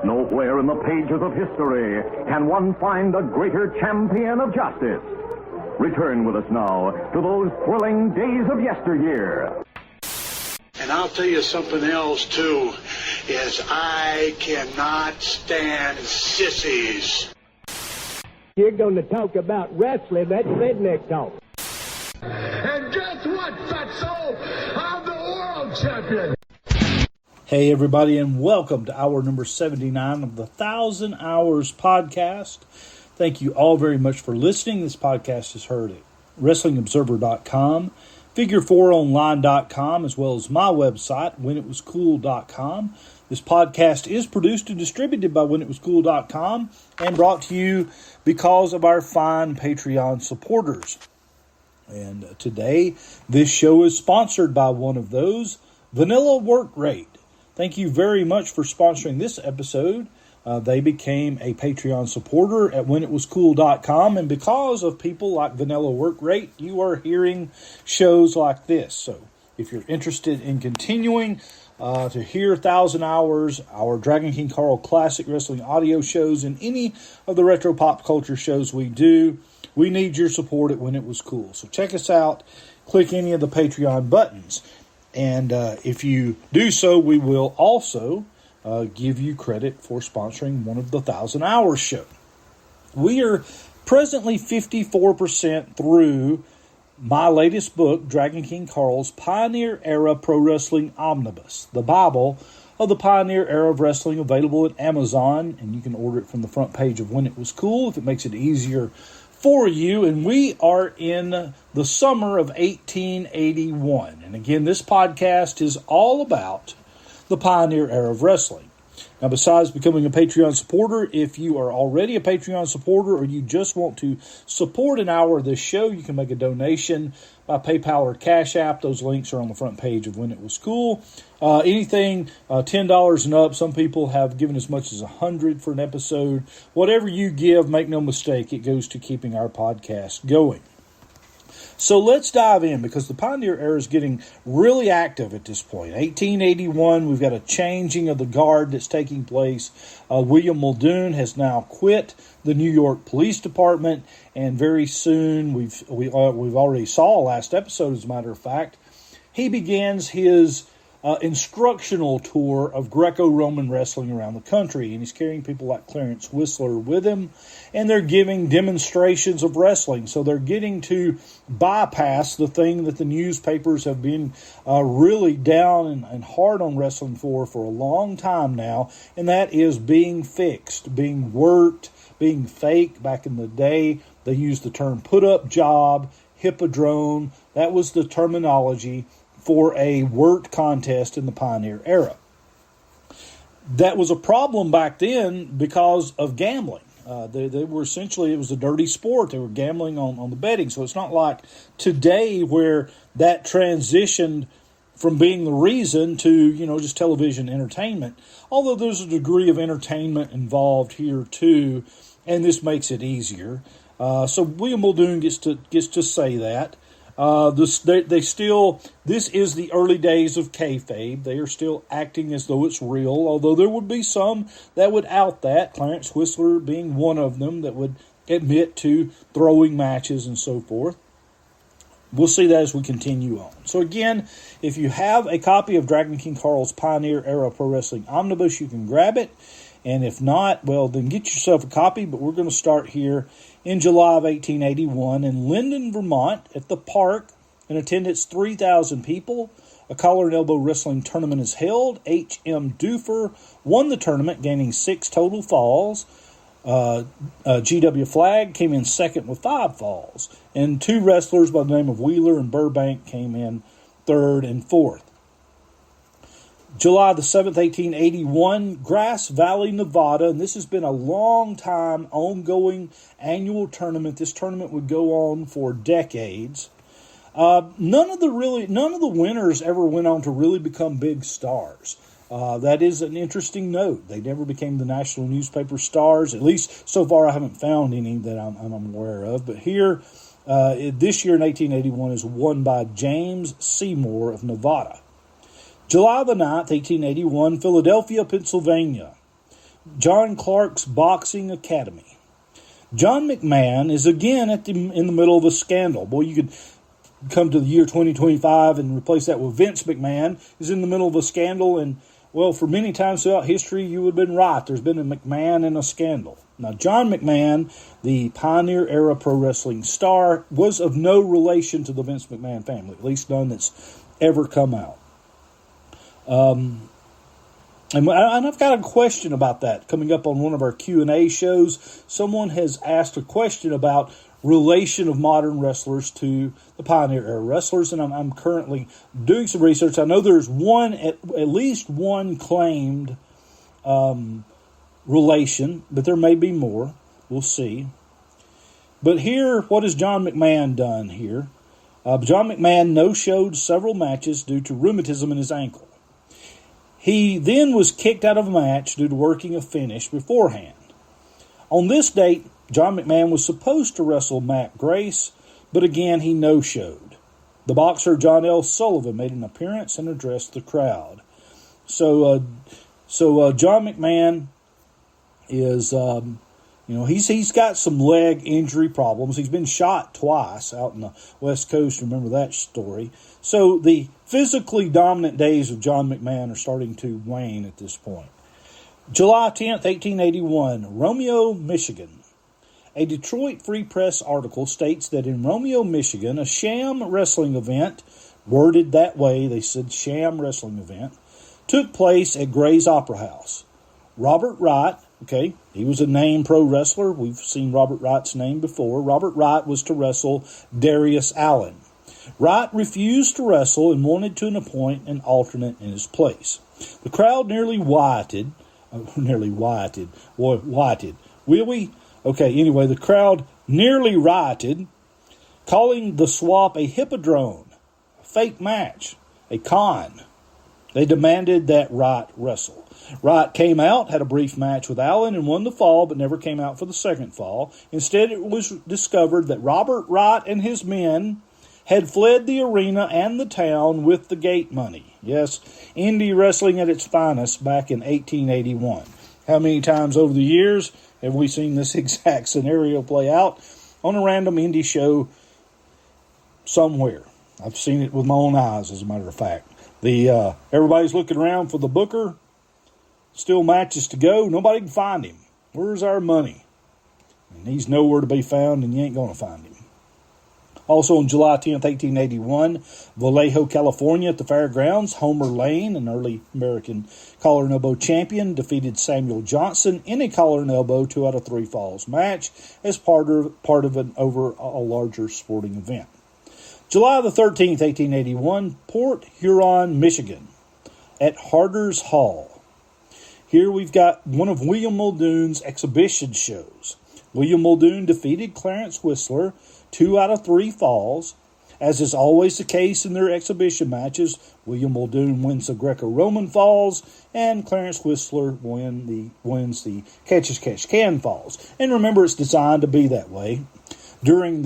Nowhere in the pages of history can one find a greater champion of justice. Return with us now to those thrilling days of yesteryear. And I'll tell you something else, too, is I cannot stand sissies. You're going to talk about wrestling, that's redneck talk. And guess what, fatso? I'm the world champion. Hey, everybody, and welcome to hour number 79 of the 1,000 Hours podcast. Thank you all very much for listening. This podcast is heard at WrestlingObserver.com, Figure4Online.com, as well as my website, WhenItWasCool.com. This podcast is produced and distributed by WhenItWasCool.com and brought to you because of our fine Patreon supporters. And today, this show is sponsored by one of those, Vanilla Work Rate. Thank you very much for sponsoring this episode. They became a Patreon supporter at WhenItWasCool.com, and because of people like Vanilla Work Rate, you are hearing shows like this. So if you're interested in continuing to hear 1,000 Hours, our Dragon King Carl Classic Wrestling audio shows, and any of the retro pop culture shows we do, we need your support at When It Was Cool. So check us out. Click any of the Patreon buttons. And if you do so, we will also give you credit for sponsoring one of the 1,000 Hours show. We are presently 54% through my latest book, Dragon King Carl's Pioneer Era Pro Wrestling Omnibus, the Bible of the Pioneer Era of Wrestling, available at Amazon. And you can order it from the front page of When It Was Cool if it makes it easier for you. And we are in the summer of 1881. And again, this podcast is all about the Pioneer Era of Wrestling. Now, besides becoming a Patreon supporter, if you are already a Patreon supporter or you just want to support an hour of this show, you can make a donation by PayPal or Cash App. Those links are on the front page of When It Was Cool. Anything $10 and up. Some people have given as much as $100 for an episode. Whatever you give, make no mistake, it goes to keeping our podcast going. So let's dive in, because the Pioneer Era is getting really active at this point. 1881, we've got a changing of the guard that's taking place. William Muldoon has now quit the New York Police Department, and very soon, we've already saw last episode, as a matter of fact, he begins his instructional tour of Greco-Roman wrestling around the country, and he's carrying people like Clarence Whistler with him, and they're giving demonstrations of wrestling. So they're getting to bypass the thing that the newspapers have been really down and hard on wrestling for a long time now, and that is being fixed, being worked, being fake. Back in the day, they used the term put-up job, hippodrome. That was the terminology for a worked contest in the Pioneer Era. That was a problem back then because of gambling. They were essentially, it was a dirty sport. They were gambling on the betting. So it's not like today where that transitioned from being the reason to, just television entertainment. Although there's a degree of entertainment involved here too, and this makes it easier. So William Muldoon gets to say that. This is the early days of kayfabe. They are still acting as though it's real, although there would be some that would out that, Clarence Whistler being one of them, that would admit to throwing matches and so forth. We'll see that as we continue on. So again, if you have a copy of Dragon King Carl's Pioneer Era Pro Wrestling Omnibus, you can grab it. And if not, well, then get yourself a copy. But we're going to start here in July of 1881 in Linden, Vermont, at the park. In attendance, 3,000 people. A collar and elbow wrestling tournament is held. H.M. Doofer won the tournament, gaining 6 total falls. G.W. Flagg came in second with 5 falls. And 2 wrestlers by the name of Wheeler and Burbank came in third and fourth. July the 7th, 1881, Grass Valley, Nevada, and this has been a long time ongoing annual tournament. This tournament would go on for decades. None of the winners ever went on to really become big stars. That is an interesting note. They never became the national newspaper stars. At least so far, I haven't found any that I'm aware of. But here, this year in 1881 is won by James Seymour of Nevada. July the 9th, 1881, Philadelphia, Pennsylvania. John Clark's Boxing Academy. John McMahon is again in the middle of a scandal. Boy, you could come to the year 2025 and replace that with Vince McMahon is in the middle of a scandal. And, well, for many times throughout history, you would have been right. There's been a McMahon and a scandal. Now, John McMahon, the Pioneer-era pro wrestling star, was of no relation to the Vince McMahon family, at least none that's ever come out. And I've got a question about that coming up on one of our Q&A shows. Someone has asked a question about relation of modern wrestlers to the Pioneer-era wrestlers, and I'm currently doing some research. I know there's at least one claimed relation, but there may be more. We'll see. But here, what has John McMahon done here? John McMahon no-showed several matches due to rheumatism in his ankle. He then was kicked out of a match due to working a finish beforehand. On this date, John McMahon was supposed to wrestle Matt Grace, but again he no-showed. The boxer John L. Sullivan made an appearance and addressed the crowd. So John McMahon is, he's got some leg injury problems. He's been shot twice out in the West Coast. Remember that story. So the physically dominant days of John McMahon are starting to wane at this point. July 10th, 1881, Romeo, Michigan. A Detroit Free Press article states that in Romeo, Michigan, a sham wrestling event, worded that way, they said sham wrestling event, took place at Gray's Opera House. Robert Wright, he was a named pro wrestler. We've seen Robert Wright's name before. Robert Wright was to wrestle Darius Allen. Wright refused to wrestle and wanted to appoint an alternate in his place. The crowd nearly rioted. Will we? Okay, anyway, the crowd nearly rioted, calling the swap a hippodrome, a fake match, a con. They demanded that Wright wrestle. Wright came out, had a brief match with Allen, and won the fall, but never came out for the second fall. Instead, it was discovered that Robert Wright and his men had fled the arena and the town with the gate money. Yes, indie wrestling at its finest back in 1881. How many times over the years have we seen this exact scenario play out on a random indie show somewhere? I've seen it with my own eyes, as a matter of fact. Everybody's looking around for the booker. Still matches to go. Nobody can find him. Where's our money? And he's nowhere to be found, and you ain't going to find him. Also on July 10th, 1881, Vallejo, California, at the fairgrounds, Homer Lane, an early American collar and elbow champion, defeated Samuel Johnson in a collar and elbow 2 out of 3 falls match as part of an over a larger sporting event. July the 13th, 1881, Port Huron, Michigan, at Harder's Hall. Here we've got one of William Muldoon's exhibition shows. William Muldoon defeated Clarence Whistler 2 out of 3 falls. As is always the case in their exhibition matches, William Muldoon wins the Greco-Roman falls, and Clarence Whistler wins the catch-as-catch-can falls. And remember, it's designed to be that way. Between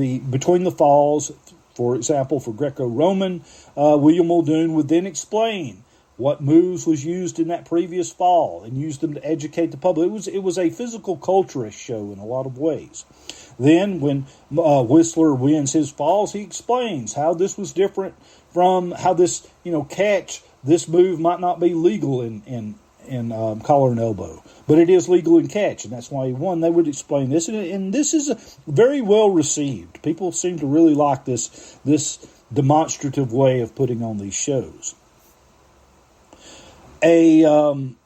the falls, for example, for Greco-Roman, William Muldoon would then explain what moves was used in that previous fall and used them to educate the public. It was a physical culturist show in a lot of ways. Then when Whistler wins his falls, he explains how this was different from how this, catch, this move might not be legal in collar and elbow, but it is legal in catch, and that's why he won. They would explain this, and this is very well received. People seem to really like this demonstrative way of putting on these shows. A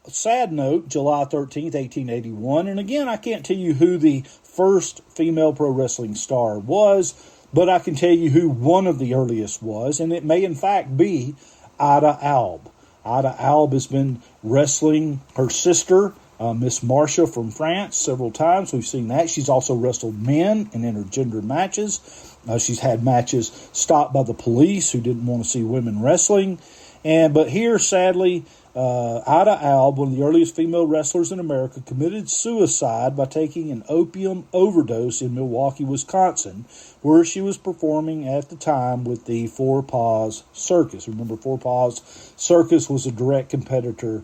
sad note, July 13th, 1881, and again, I can't tell you who the first female pro wrestling star was, but I can tell you who one of the earliest was, and it may in fact be Ida Alb. Ida Alb has been wrestling her sister, Miss Marcia from France, several times. We've seen that. She's also wrestled men in intergender matches. She's had matches stopped by the police who didn't want to see women wrestling. But here, sadly, Ida Alb, one of the earliest female wrestlers in America, committed suicide by taking an opium overdose in Milwaukee, Wisconsin, where she was performing at the time with the Four Paws Circus. Remember, Four Paws Circus was a direct competitor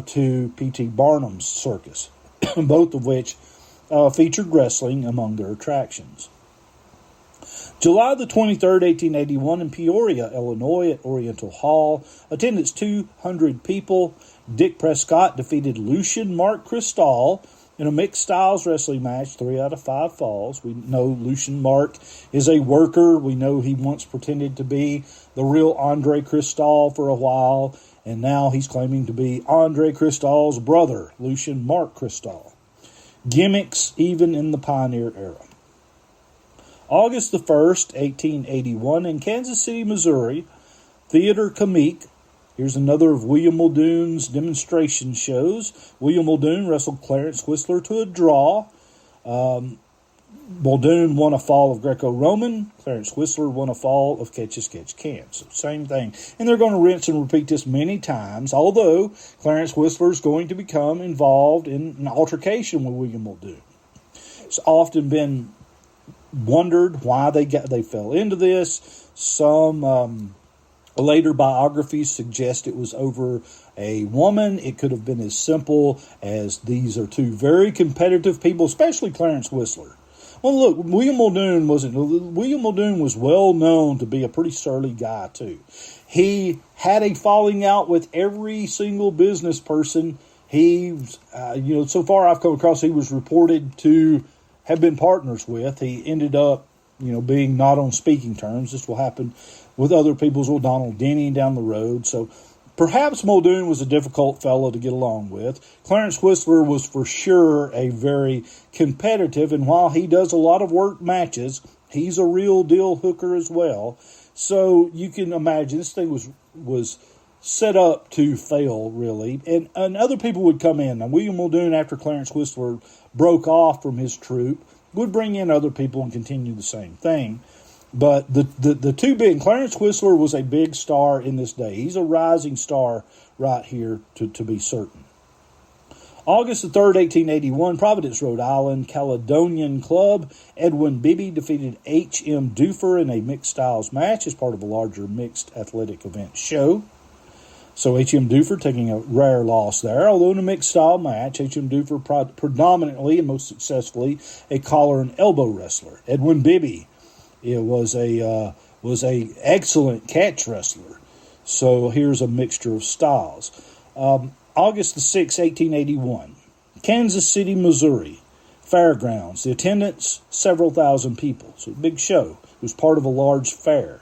to P.T. Barnum's circus. both of which featured wrestling among their attractions. July the 23rd, 1881, in Peoria, Illinois, at Oriental Hall. Attendance 200 people. Dick Prescott defeated Lucian Mark Cristal in a mixed styles wrestling match, 3 out of 5 falls. We know Lucian Mark is a worker. We know he once pretended to be the real Andre Cristal for a while, and now he's claiming to be Andre Cristal's brother, Lucian Mark Cristal. Gimmicks even in the Pioneer era. August the 1st, 1881, in Kansas City, Missouri, Theater Comique. Here's another of William Muldoon's demonstration shows. William Muldoon wrestled Clarence Whistler to a draw. Muldoon won a fall of Greco-Roman. Clarence Whistler won a fall of Catch-as-Catch-Can. So same thing. And they're going to rinse and repeat this many times, although Clarence Whistler is going to become involved in an altercation with William Muldoon. It's often been wondered why they fell into this. Some later biographies suggest it was over a woman. It could have been as simple as these are two very competitive people, especially Clarence Whistler. Well, look, William Muldoon was well known to be a pretty surly guy too. He had a falling out with every single business person. So far I've come across, he was reported to have been partners with. He ended up, being not on speaking terms. This will happen with other people as well. Donald Denny down the road. So perhaps Muldoon was a difficult fellow to get along with. Clarence Whistler was for sure a very competitive, and while he does a lot of work matches, he's a real deal hooker as well. So you can imagine this thing was set up to fail, really. And other people would come in. Now, William Muldoon, after Clarence Whistler broke off from his troupe, would bring in other people and continue the same thing. But the two big, Clarence Whistler was a big star in this day. He's a rising star right here to be certain. August the 3rd, 1881, Providence, Rhode Island, Caledonian Club. Edwin Bibby defeated H.M. Duffer in a mixed styles match as part of a larger mixed athletic event show. So H.M. Duffer taking a rare loss there. Although in a mixed style match, H.M. Duffer predominantly and most successfully a collar and elbow wrestler. Edwin Bibby was a excellent catch wrestler. So here's a mixture of styles. August the 6th, 1881, Kansas City, Missouri, Fairgrounds. The attendance, several thousand people. So a big show. It was part of a large fair.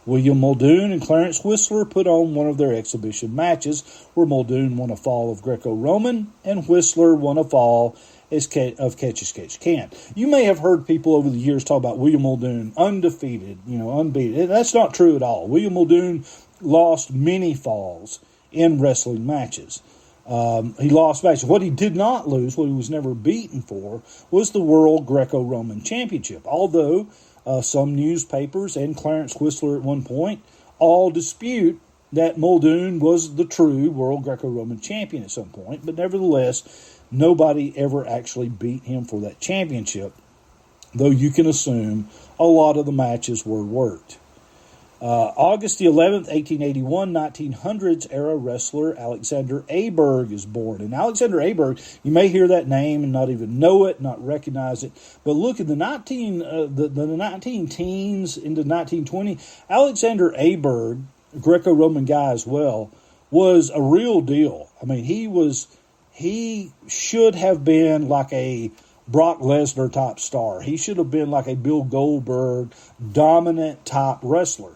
William Muldoon and Clarence Whistler put on one of their exhibition matches where Muldoon won a fall of Greco-Roman and Whistler won a fall of Catch-as-Catch-Can. You may have heard people over the years talk about William Muldoon undefeated, unbeaten. That's not true at all. William Muldoon lost many falls in wrestling matches. He lost matches. What he did not lose, what he was never beaten for, was the World Greco-Roman Championship. Although some newspapers and Clarence Whistler at one point all dispute that Muldoon was the true World Greco-Roman Champion at some point. But nevertheless, nobody ever actually beat him for that championship, though you can assume a lot of the matches were worked. August the 11th, 1881, 1900s era wrestler Alexander Aberg is born. And Alexander Aberg, you may hear that name and not even know it, not recognize it. But look at the 19 teens into 1920, Alexander Aberg, Greco-Roman guy as well, was a real deal. I mean, he should have been like a Brock Lesnar type star. He should have been like a Bill Goldberg dominant type wrestler.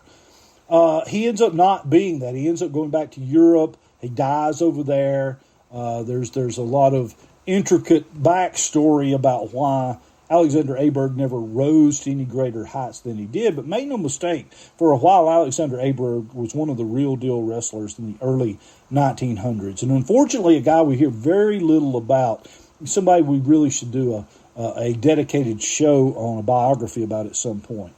He ends up not being that. He ends up going back to Europe. He dies over there. There's a lot of intricate backstory about why Alexander Aberg never rose to any greater heights than he did. But make no mistake, for a while Alexander Aberg was one of the real deal wrestlers in the early 1900s. And unfortunately, a guy we hear very little about, somebody we really should do a dedicated show on, a biography about at some point.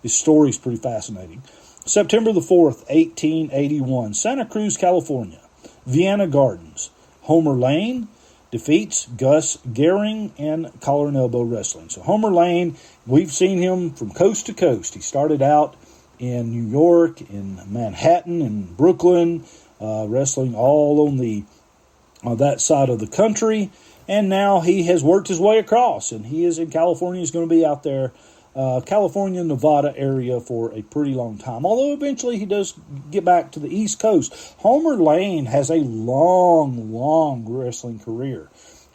His story is pretty fascinating. September the 4th, 1881, Santa Cruz, California, Vienna Gardens. Homer Lane defeats Gus Gehring in collar and elbow wrestling. So Homer Lane, we've seen him from coast to coast. He started out in New York, in Manhattan, in Brooklyn, wrestling all on the that side of the country. And now he has worked his way across, and he is in California. He's going to be out there, California, Nevada area for a pretty long time. Although eventually he does get back to the East Coast. Homer Lane has a long wrestling career.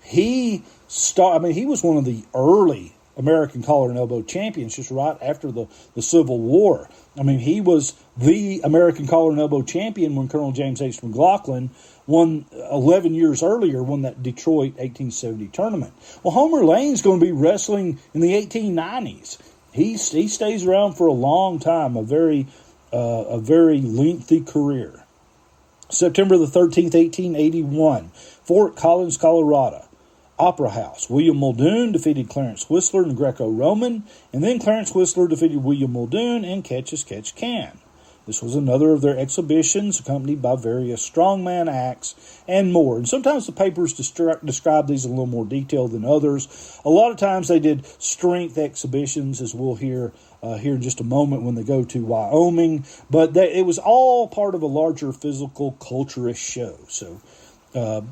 He was one of the early American collar and elbow champions, just right after the Civil War. I mean, he was the American collar and elbow champion when Colonel James H. McLaughlin won 11 years earlier, won that Detroit 1870 tournament. Well, Homer Lane's going to be wrestling in the 1890s. He stays around for a long time, a very lengthy career. September the 13th, 1881, Fort Collins, Colorado. Opera House. William Muldoon defeated Clarence Whistler in Greco-Roman, and then Clarence Whistler defeated William Muldoon in Catch as Catch Can. This was another of their exhibitions, accompanied by various strongman acts and more. And sometimes the papers describe these in a little more detail than others. A lot of times they did strength exhibitions, as we'll hear here in just a moment when they go to Wyoming. But it was all part of a larger physical culturist show. So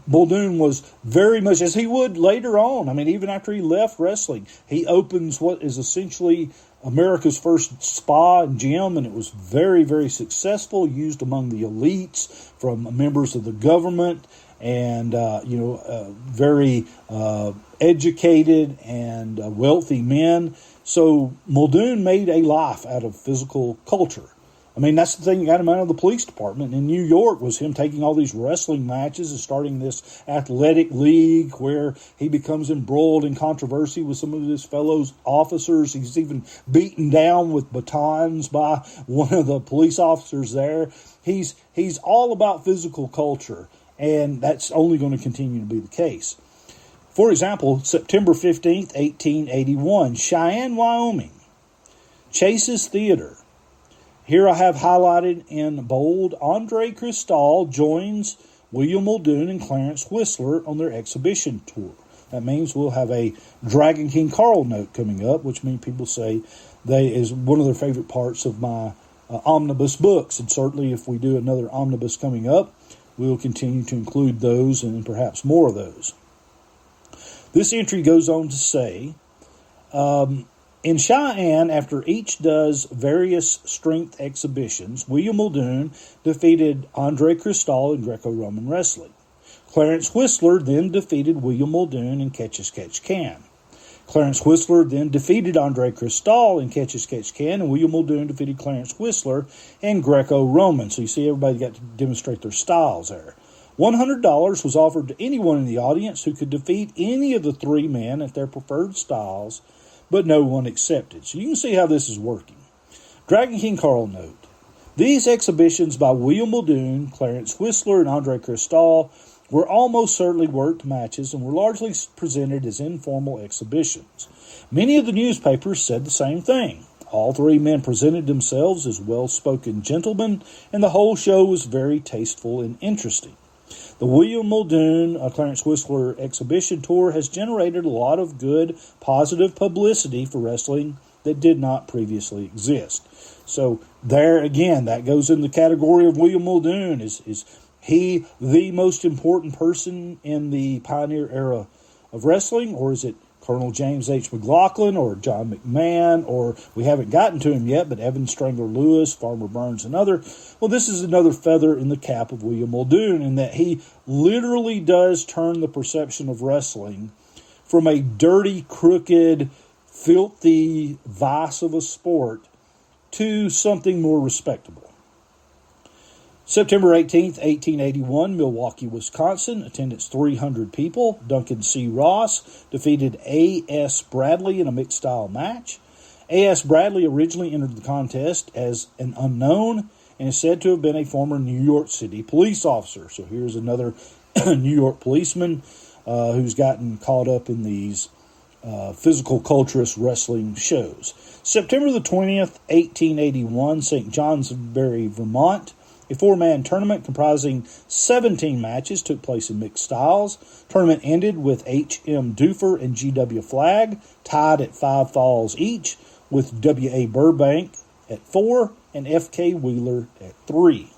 Muldoon was very much, as he would later on. I mean, even after he left wrestling, he opens what is essentially America's first spa and gym, and it was very, very successful, used among the elites, from members of the government, and very educated and wealthy men. So Muldoon made a life out of physical culture. I mean, that's the thing that got him out of the police department in New York, was him taking all these wrestling matches and starting this athletic league where he becomes embroiled in controversy with some of his fellow officers. He's even beaten down with batons by one of the police officers there. He's all about physical culture, and that's only going to continue to be the case. For example, September 15th, 1881, Cheyenne, Wyoming, Chase's Theater. Here I have highlighted in bold, Andre Cristal joins William Muldoon and Clarence Whistler on their exhibition tour. That means we'll have a Dragon King Carl note coming up, which means people say is one of their favorite parts of my omnibus books. And certainly if we do another omnibus coming up, we'll continue to include those and perhaps more of those. This entry goes on to say, in Cheyenne, after each does various strength exhibitions, William Muldoon defeated Andre Cristal in Greco-Roman wrestling. Clarence Whistler then defeated William Muldoon in Catch as Catch Can. Clarence Whistler then defeated Andre Cristal in Catch as Catch Can, and William Muldoon defeated Clarence Whistler in Greco-Roman. So you see everybody got to demonstrate their styles there. $100 was offered to anyone in the audience who could defeat any of the three men at their preferred styles, but no one accepted. So you can see how this is working. Dragon King Carl note. These exhibitions by William Muldoon, Clarence Whistler, and Andre Cristal were almost certainly worked matches and were largely presented as informal exhibitions. Many of the newspapers said the same thing. All three men presented themselves as well-spoken gentlemen, and the whole show was very tasteful and interesting. The William Muldoon Clarence Whistler exhibition tour has generated a lot of good, positive publicity for wrestling that did not previously exist. So there again, that goes in the category of William Muldoon. Is he the most important person in the pioneer era of wrestling, or is it Colonel James H. McLaughlin or John McMahon, or we haven't gotten to him yet, but Evan Strangler Lewis, Farmer Burns, and other? Well, this is another feather in the cap of William Muldoon, in that he literally does turn the perception of wrestling from a dirty, crooked, filthy vice of a sport to something more respectable. September 18th, 1881, Milwaukee, Wisconsin. Attendance 300 people. Duncan C. Ross defeated A.S. Bradley in a mixed-style match. A.S. Bradley originally entered the contest as an unknown and is said to have been a former New York City police officer. So here's another New York policeman who's gotten caught up in these physical culturist wrestling shows. September the 20th, 1881, St. Johnsbury, Vermont. A four-man tournament comprising 17 matches took place in mixed styles. Tournament ended with H.M. Doofer and G.W. Flagg tied at 5 falls each, with W.A. Burbank at 4 and F.K. Wheeler at 3.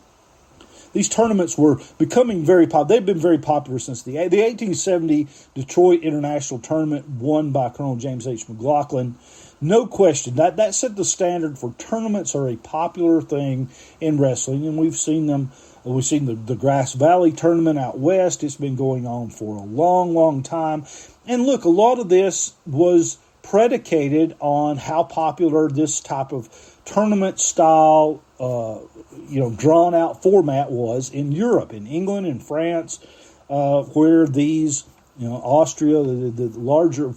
these tournaments were becoming very popular. They've been very popular since the 1870 Detroit International Tournament, won by Colonel James H. McLaughlin. No question, that set the standard for tournaments are a popular thing in wrestling, and we've seen them. We've seen the Grass Valley tournament out west. It's been going on for a long, long time. And look, a lot of this was predicated on how popular this type of tournament style, drawn out format was in Europe, in England and France, where these, Austria, the larger,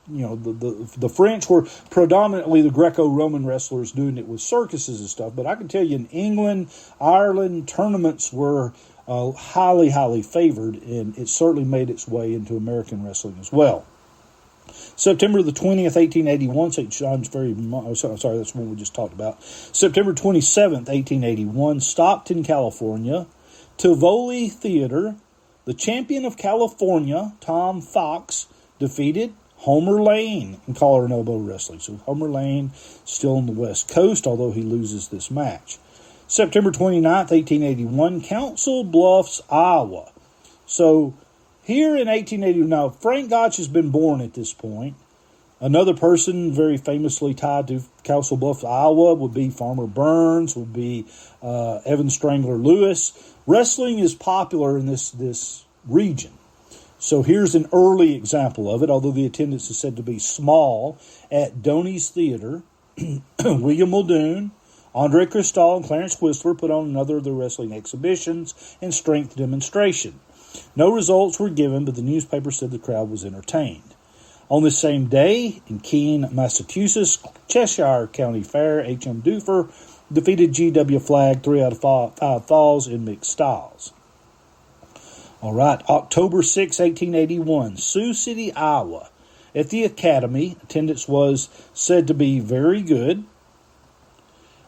the French were predominantly the Greco-Roman wrestlers doing it with circuses and stuff. But I can tell you in England, Ireland, tournaments were highly, highly favored, and it certainly made its way into American wrestling as well. September the 20th, 1881, St. John's sorry, that's one we just talked about. September 27th, 1881, Stockton, California, Tivoli Theater. The champion of California, Tom Fox, defeated Homer Lane in collar and elbow wrestling. So Homer Lane still on the West Coast, although he loses this match. September 29th, 1881, Council Bluffs, Iowa. So here in 1880, now Frank Gotch has been born at this point. Another person very famously tied to Council Bluffs, Iowa would be Farmer Burns, would be Evan Strangler Lewis. Wrestling is popular in this region. So here's an early example of it, although the attendance is said to be small. At Doney's Theater, William Muldoon, Andre Cristal, and Clarence Whistler put on another of their wrestling exhibitions and strength demonstration. No results were given, but the newspaper said the crowd was entertained. On this same day, in Keene, Massachusetts, Cheshire County Fair, H.M. Dufer defeated G.W. Flagg 3 out of 5 falls in mixed styles. All right, October 6, 1881, Sioux City, Iowa. At the Academy, attendance was said to be very good.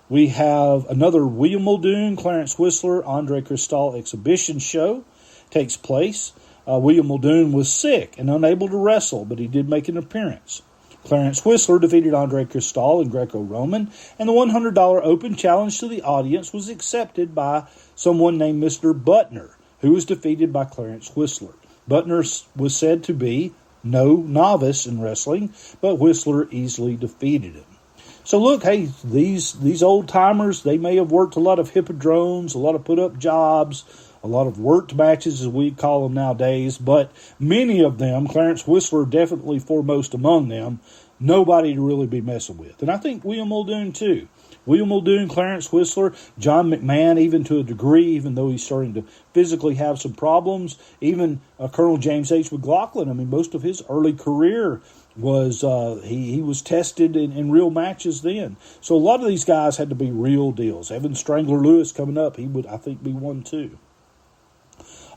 We have another William Muldoon, Clarence Whistler, Andre Cristal exhibition show takes place. William Muldoon was sick and unable to wrestle, but he did make an appearance. Clarence Whistler defeated Andre Cristal in Greco-Roman, and the $100 open challenge to the audience was accepted by someone named Mr. Butner, who was defeated by Clarence Whistler. Butner was said to be no novice in wrestling, but Whistler easily defeated him. So look, hey, these old-timers, they may have worked a lot of hippodromes, a lot of put-up jobs, a lot of worked matches, as we call them nowadays, but many of them, Clarence Whistler definitely foremost among them, nobody to really be messing with. And I think William Muldoon, too. William Muldoon, Clarence Whistler, John McMahon, even to a degree, even though he's starting to physically have some problems. Even Colonel James H. McLaughlin, I mean, most of his early career was he was tested in real matches then. So a lot of these guys had to be real deals. Evan Strangler Lewis coming up, he would, I think, be one too.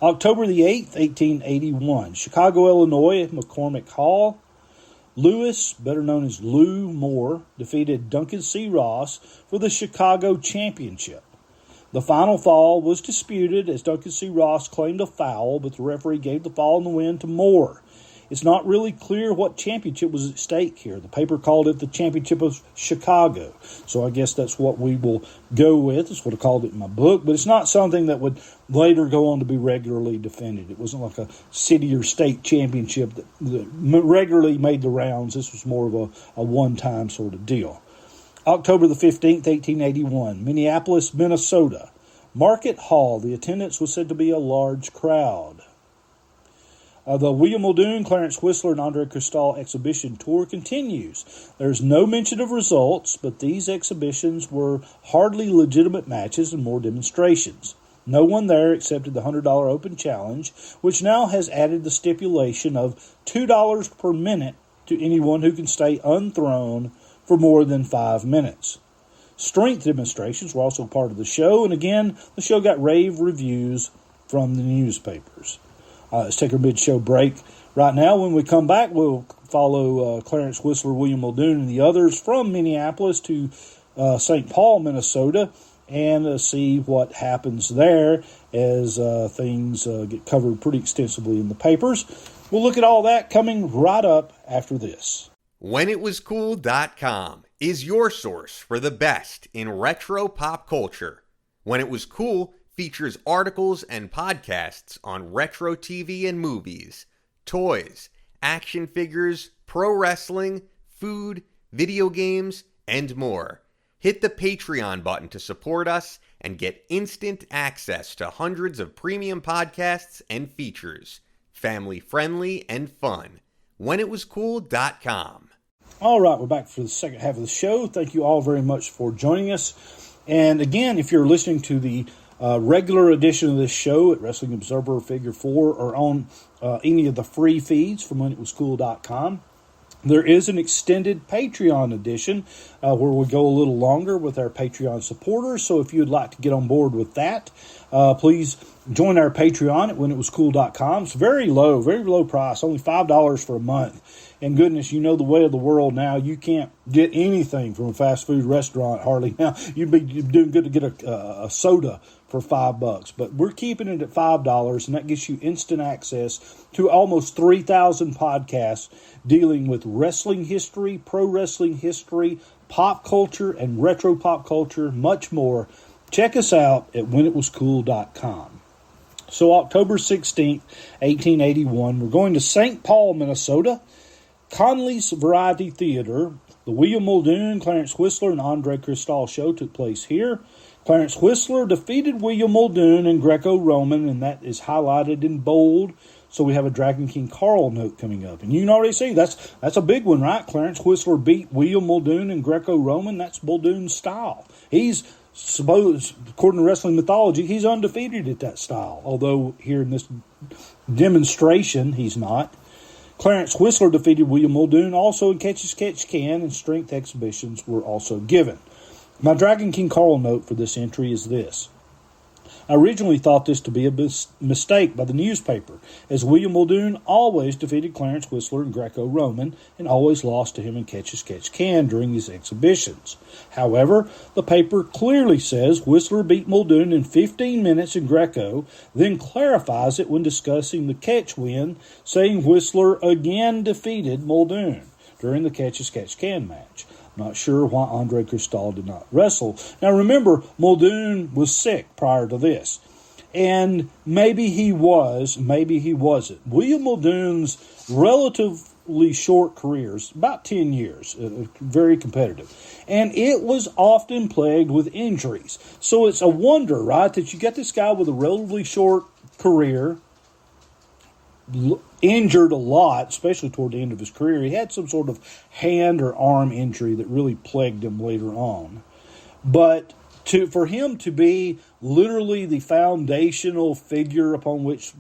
October the 8th, 1881, Chicago, Illinois, at McCormick Hall. Lewis, better known as Lou Moore, defeated Duncan C. Ross for the Chicago Championship. The final fall was disputed as Duncan C. Ross claimed a foul, but the referee gave the fall in the win to Moore. It's not really clear what championship was at stake here. The paper called it the Championship of Chicago, so I guess that's what we will go with. That's what I called it in my book, but it's not something that would later go on to be regularly defended. It wasn't like a city or state championship that regularly made the rounds. This was more of a one-time sort of deal. October the 15th, 1881, Minneapolis, Minnesota. Market Hall. The attendance was said to be a large crowd. The William Muldoon, Clarence Whistler, and Andre Cristal exhibition tour continues. There's no mention of results, but these exhibitions were hardly legitimate matches and more demonstrations. No one there accepted the $100 open challenge, which now has added the stipulation of $2 per minute to anyone who can stay unthrown for more than 5 minutes. Strength demonstrations were also part of the show, and again, the show got rave reviews from the newspapers. Let's take our mid-show break right now. When we come back, we'll follow Clarence Whistler, William Muldoon, and the others from Minneapolis to St. Paul, Minnesota, and see what happens there as things get covered pretty extensively in the papers. We'll look at all that coming right up after this. WhenItWasCool.com is your source for the best in retro pop culture. When It Was Cool features articles and podcasts on retro TV and movies, toys, action figures, pro wrestling, food, video games, and more. Hit the Patreon button to support us and get instant access to hundreds of premium podcasts and features. Family friendly and fun. WhenItWasCool.com. All right, we're back for the second half of the show. Thank you all very much for joining us. And again, if you're listening to the regular edition of this show at Wrestling Observer Figure 4 or on any of the free feeds from WhenItWasCool.com, there is an extended Patreon edition where we go a little longer with our Patreon supporters. So if you'd like to get on board with that, please join our Patreon at WhenItWasCool.com. It's very low price, only $5 for a month. And goodness, you know the way of the world now. You can't get anything from a fast food restaurant hardly now. You'd be doing good to get a soda for $5. But we're keeping it at $5, and that gives you instant access to almost 3,000 podcasts dealing with wrestling history, pro wrestling history, pop culture, and retro pop culture, much more. Check us out at WhenItWasCool.com. So October 16th, 1881, we're going to St. Paul, Minnesota. Conley's Variety Theater. The William Muldoon, Clarence Whistler, and Andre Cristal show took place here. Clarence Whistler defeated William Muldoon in Greco-Roman, and that is highlighted in bold. So we have a Dragon King Carl note coming up. And you can already see that's a big one, right? Clarence Whistler beat William Muldoon in Greco-Roman. That's Muldoon's style. He's supposed, according to wrestling mythology, he's undefeated at that style. Although here in this demonstration, he's not. Clarence Whistler defeated William Muldoon also in Catch-as-Catch-Can, and strength exhibitions were also given. My Dragon King Carl note for this entry is this. I originally thought this to be a mistake by the newspaper, as William Muldoon always defeated Clarence Whistler in Greco-Roman and always lost to him in Catch-as-Catch-Can during his exhibitions. However, the paper clearly says Whistler beat Muldoon in 15 minutes in Greco, then clarifies it when discussing the catch win, saying Whistler again defeated Muldoon during the Catch-as-Catch-Can match. Not sure why Andre Cristal did not wrestle. Now remember, Muldoon was sick prior to this. And maybe he was, maybe he wasn't. William Muldoon's relatively short careers, about 10 years, very competitive. And it was often plagued with injuries. So it's a wonder, right, that you get this guy with a relatively short career, injured a lot, especially toward the end of his career. He had some sort of hand or arm injury that really plagued him later on. But for him to be literally the foundational figure upon which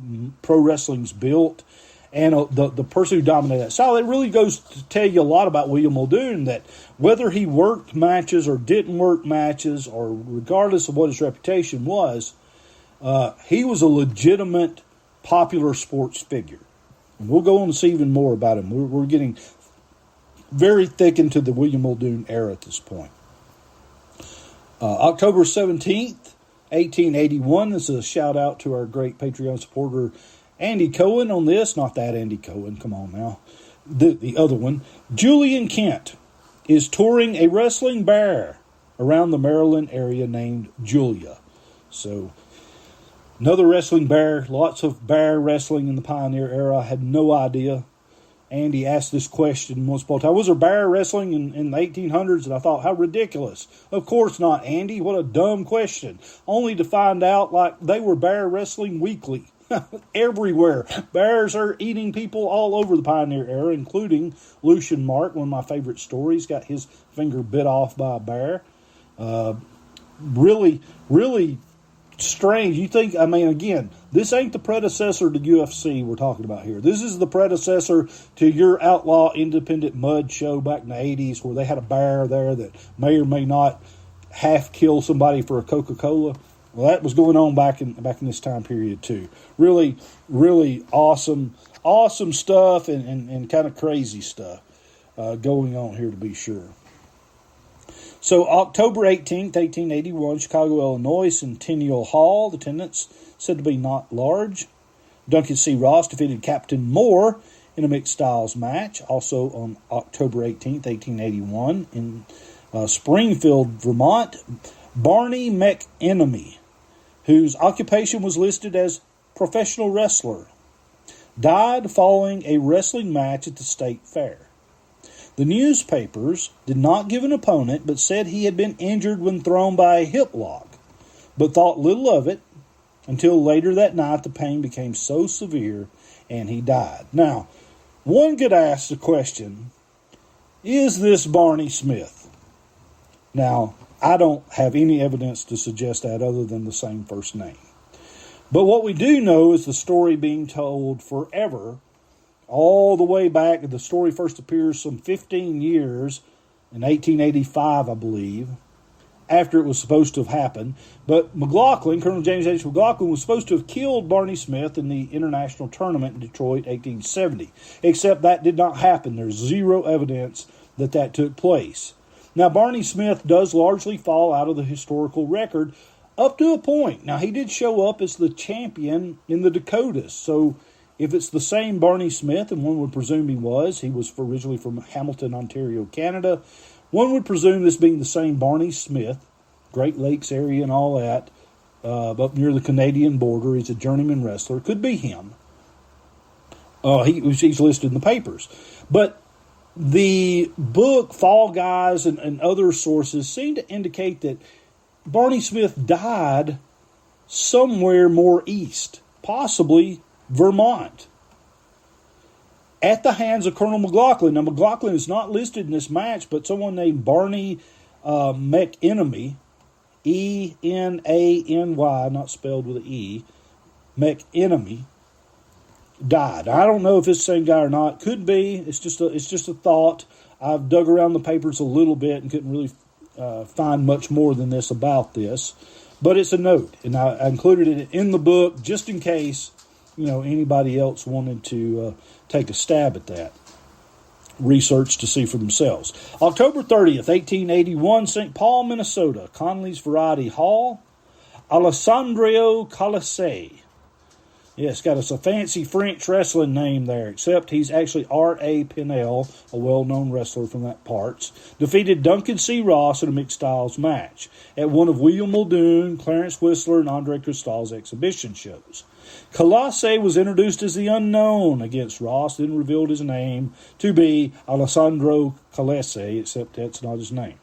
pro wrestling's built, and the person who dominated that style, it really goes to tell you a lot about William Muldoon, that whether he worked matches or didn't work matches, or regardless of what his reputation was, he was a legitimate popular sports figure. And we'll go on to see even more about him. We're getting very thick into the William Muldoon era at this point. October 17th, 1881. This is a shout out to our great Patreon supporter Andy Cohen on this. Not that Andy Cohen, come on now. The other one. Julian Kent is touring a wrestling bear around the Maryland area named Julia. So another wrestling bear, lots of bear wrestling in the Pioneer era. I had no idea. Andy asked this question once upon a time. Was there bear wrestling in the 1800s? And I thought, how ridiculous. Of course not, Andy. What a dumb question. Only to find out, like, they were bear wrestling weekly. Everywhere. Bears are eating people all over the Pioneer era, including Lucian Mark, one of my favorite stories. Got his finger bit off by a bear. Really strange. You think, I mean, again, this ain't the predecessor to UFC we're talking about here. This is the predecessor to your outlaw independent mud show back in the 80s, where they had a bear there that may or may not half kill somebody for a Coca-Cola. Well, that was going on back in this time period too. Really, really awesome stuff and kind of crazy stuff going on here, to be sure. So October 18th, 1881, Chicago, Illinois, Centennial Hall. The attendance said to be not large. Duncan C. Ross defeated Captain Moore in a mixed styles match. Also on October 18th, 1881, in Springfield, Vermont, Barney McEnemy whose occupation was listed as professional wrestler, died following a wrestling match at the state fair. The newspapers did not give an opponent, but said he had been injured when thrown by a hip lock, but thought little of it until later that night the pain became so severe and he died. Now, one could ask the question, is this Barney Smith? Now, I don't have any evidence to suggest that other than the same first name. But what we do know is the story being told forever, all the way back. The story first appears some 15 years, in 1885, I believe, after it was supposed to have happened. But McLaughlin, Colonel James H. McLaughlin, was supposed to have killed Barney Smith in the international tournament in Detroit, 1870. Except that did not happen. There's zero evidence that that took place. Now, Barney Smith does largely fall out of the historical record up to a point. Now, he did show up as the champion in the Dakotas. So, if it's the same Barney Smith, and one would presume he was originally from Hamilton, Ontario, Canada, one would presume this being the same Barney Smith, Great Lakes area and all that, up near the Canadian border. He's a journeyman wrestler. Could be him. He's listed in the papers. But the book, Fall Guys, and other sources seem to indicate that Barney Smith died somewhere more east, possibly Vermont, at the hands of Colonel McLaughlin. Now, McLaughlin is not listed in this match, but someone named Barney McEnemy, E-N-A-N-Y, not spelled with an E, McEnemy, died. I don't know if it's the same guy or not. Could be. It's just a thought. I've dug around the papers a little bit and couldn't really find much more than this about this. But it's a note, and I included it in the book just in case anybody else wanted to take a stab at that. Research to see for themselves. October 30th, 1881, St. Paul, Minnesota, Conley's Variety Hall, Alessandro Colisei. Yes, got us a fancy French wrestling name there, except he's actually R.A. Pinnell, a well-known wrestler from that parts, defeated Duncan C. Ross in a mixed styles match at one of William Muldoon, Clarence Whistler, and Andre Cristal's exhibition shows. Colisei was introduced as the unknown against Ross, then revealed his name to be Alessandro Colisei, except that's not his name.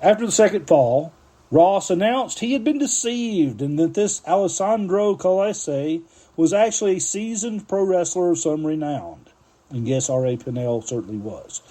After the second fall, Ross announced he had been deceived and that this Alessandro Colisei was actually a seasoned pro wrestler of some renown. And yes, R.A. Pinnell certainly was.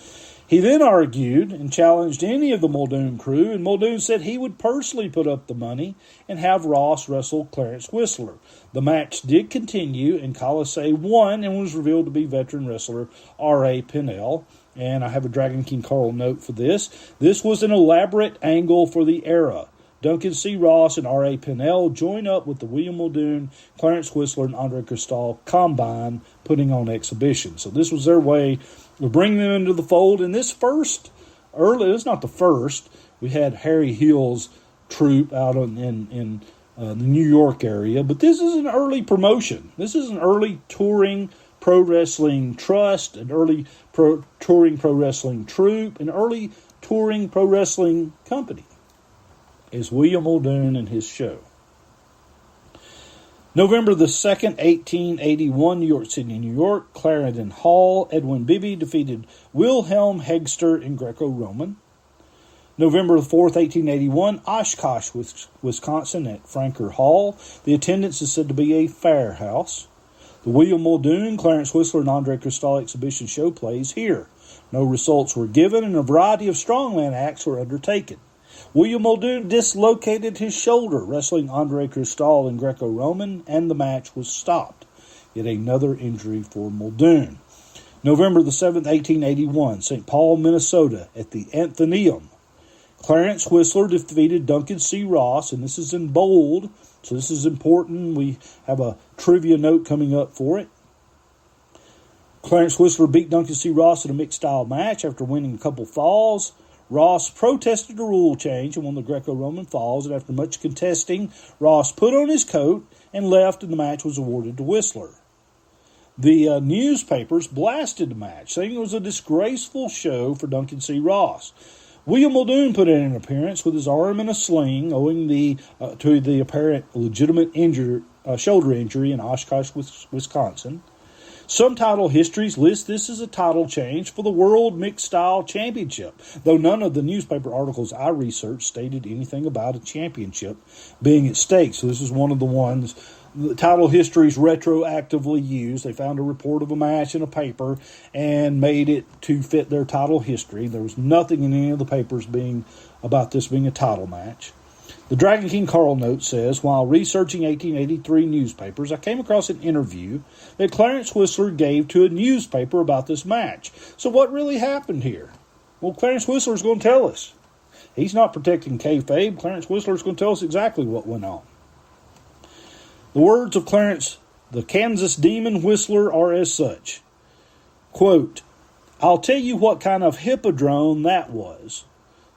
He then argued and challenged any of the Muldoon crew, and Muldoon said he would personally put up the money and have Ross wrestle Clarence Whistler. The match did continue, and Colisei won and was revealed to be veteran wrestler R.A. Pinnell. And I have a Dragon King Carl note for this. This was an elaborate angle for the era. Duncan C. Ross and R.A. Pinnell join up with the William Muldoon, Clarence Whistler, and Andre Cristal combine, putting on exhibition. So this was their way of bringing them into the fold. And this it's not the first. We had Harry Hill's troupe out in the New York area. But this is an early promotion. This is an early touring pro wrestling trust, an early touring pro wrestling troupe, an early touring pro wrestling company. Is William Muldoon and his show. November the 2nd, 1881, New York City, New York, Clarendon Hall, Edwin Bibby defeated Wilhelm Hegster in Greco-Roman. November the 4th, 1881, Oshkosh, Wisconsin at Franker Hall. The attendance is said to be a fair house. The William Muldoon, Clarence Whistler, and Andre Cristal exhibition show plays here. No results were given, and a variety of strongman acts were undertaken. William Muldoon dislocated his shoulder, wrestling Andre Cristal in Greco-Roman, and the match was stopped. Yet another injury for Muldoon. November the 7th, 1881, St. Paul, Minnesota, at the Athenaeum. Clarence Whistler defeated Duncan C. Ross, and this is in bold, so this is important. We have a trivia note coming up for it. Clarence Whistler beat Duncan C. Ross in a mixed-style match after winning a couple falls. Ross protested a rule change and won the Greco-Roman falls, and after much contesting, Ross put on his coat and left, and the match was awarded to Whistler. The newspapers blasted the match, saying it was a disgraceful show for Duncan C. Ross. William Muldoon put in an appearance with his arm in a sling, owing to the apparent legitimate shoulder injury in Oshkosh, Wisconsin. Some title histories list this as a title change for the World Mixed Style Championship, though none of the newspaper articles I researched stated anything about a championship being at stake. So this is one of the ones the title histories retroactively used. They found a report of a match in a paper and made it to fit their title history. There was nothing in any of the papers about this being a title match. The Dragon King Carl note says, while researching 1883 newspapers, I came across an interview that Clarence Whistler gave to a newspaper about this match. So what really happened here? Well, Clarence Whistler's going to tell us. He's not protecting kayfabe. Clarence Whistler's going to tell us exactly what went on. The words of Clarence, the Kansas Demon Whistler, are as such. Quote, I'll tell you what kind of hippodrome that was.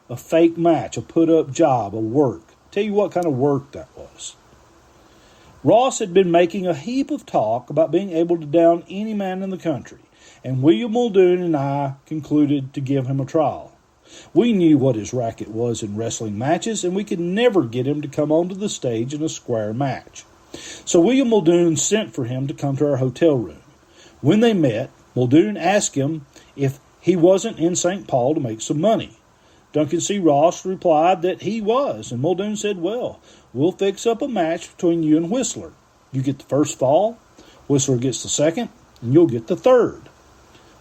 A fake match, a put-up job, a work. Tell you what kind of work that was. Ross had been making a heap of talk about being able to down any man in the country, and William Muldoon and I concluded to give him a trial. We knew what his racket was in wrestling matches, and we could never get him to come onto the stage in a square match. So William Muldoon sent for him to come to our hotel room. When they met, Muldoon asked him if he wasn't in St. Paul to make some money. Duncan C. Ross replied that he was, and Muldoon said, well, we'll fix up a match between you and Whistler. You get the first fall, Whistler gets the second, and you'll get the third.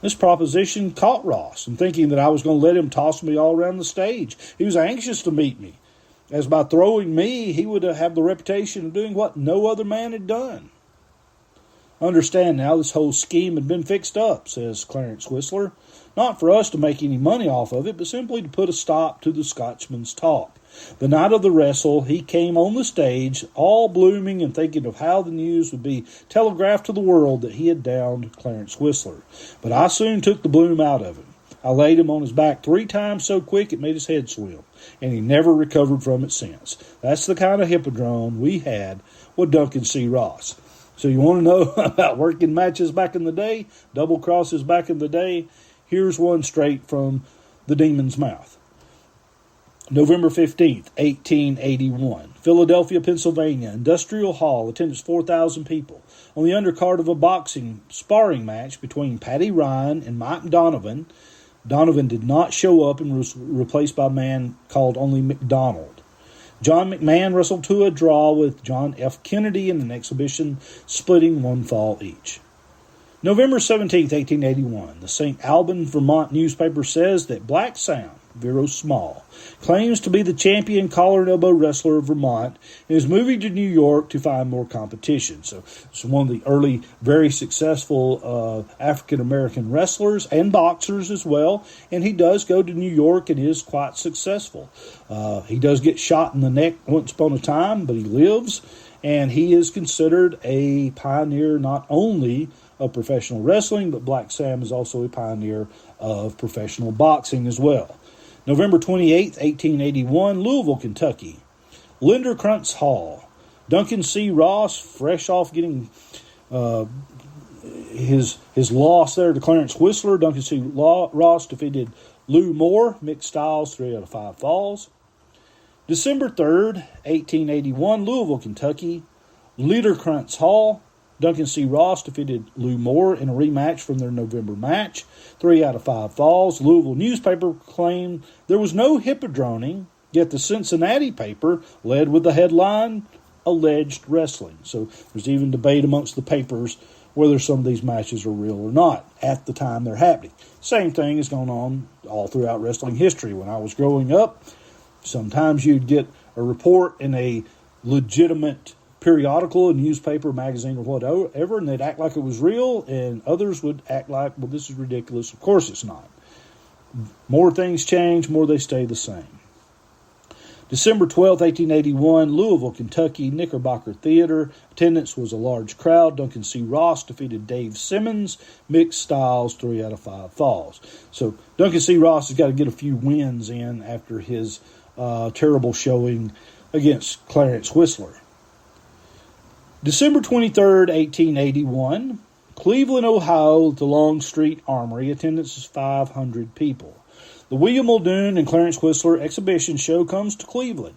This proposition caught Ross, and thinking that I was going to let him toss me all around the stage, he was anxious to meet me, as by throwing me, he would have the reputation of doing what no other man had done. Understand now, this whole scheme had been fixed up, says Clarence Whistler, not for us to make any money off of it, but simply to put a stop to the Scotchman's talk. The night of the wrestle, he came on the stage, all blooming and thinking of how the news would be telegraphed to the world that he had downed Clarence Whistler. But I soon took the bloom out of him. I laid him on his back 3 times so quick it made his head swim, and he never recovered from it since. That's the kind of hippodrome we had with Duncan C. Ross. So you want to know about working matches back in the day, double crosses back in the day? Here's one straight from the demon's mouth. November 15th, 1881. Philadelphia, Pennsylvania. Industrial Hall. Attendance 4,000 people. On the undercard of a boxing sparring match between Patty Ryan and Mike Donovan. Donovan did not show up and was replaced by a man called only McDonald. John McMahon wrestled to a draw with John F. Kennedy in an exhibition, splitting 1 fall each. November 17th, 1881. The St. Alban, Vermont newspaper says that Black Sam, Vero Small, claims to be the champion collar and elbow wrestler of Vermont and is moving to New York to find more competition. So it's one of the early, very successful African-American wrestlers and boxers as well. And he does go to New York and is quite successful. He does get shot in the neck once upon a time, but he lives. And he is considered a pioneer not only of professional wrestling, but Black Sam is also a pioneer of professional boxing as well. November 28th, 1881, Louisville, Kentucky. Linder Krantz Hall. Duncan C. Ross, fresh off getting his loss there to Clarence Whistler. Duncan C. Ross defeated Lou Moore, mixed styles, 3 out of 5 falls. December 3rd, 1881, Louisville, Kentucky. Linder Krantz Hall. Duncan C. Ross defeated Lou Moore in a rematch from their November match. 3 out of 5 falls. Louisville newspaper claimed there was no hippodroning, yet the Cincinnati paper led with the headline, Alleged Wrestling. So there's even debate amongst the papers whether some of these matches are real or not at the time they're happening. Same thing is going on all throughout wrestling history. When I was growing up, sometimes you'd get a report in a legitimate periodical, a newspaper, magazine, or whatever, and they'd act like it was real, and others would act like, well, this is ridiculous. Of course it's not. More things change, more they stay the same. December 12th, 1881, Louisville, Kentucky, Knickerbocker Theater. Attendance was a large crowd. Duncan C. Ross defeated Dave Simmons, mixed styles, 3 out of 5 falls. So Duncan C. Ross has got to get a few wins in after his terrible showing against Clarence Whistler. December 23rd, 1881, Cleveland, Ohio, at the Longstreet Armory. Attendance is 500 people. The William Muldoon and Clarence Whistler exhibition show comes to Cleveland.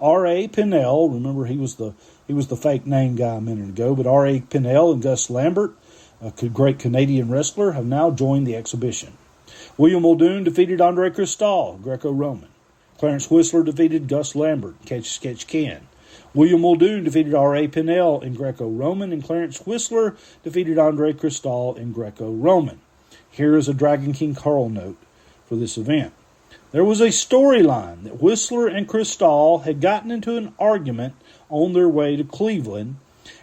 R.A. Pinnell, remember he was the fake name guy a minute ago, but R.A. Pinnell and Gus Lambert, a great Canadian wrestler, have now joined the exhibition. William Muldoon defeated Andre Cristal, Greco-Roman. Clarence Whistler defeated Gus Lambert, Catch Can. William Muldoon defeated R.A. Pinnell in Greco-Roman, and Clarence Whistler defeated Andre Cristal in Greco-Roman. Here is a Dragon King Carl note for this event. There was a storyline that Whistler and Cristal had gotten into an argument on their way to Cleveland,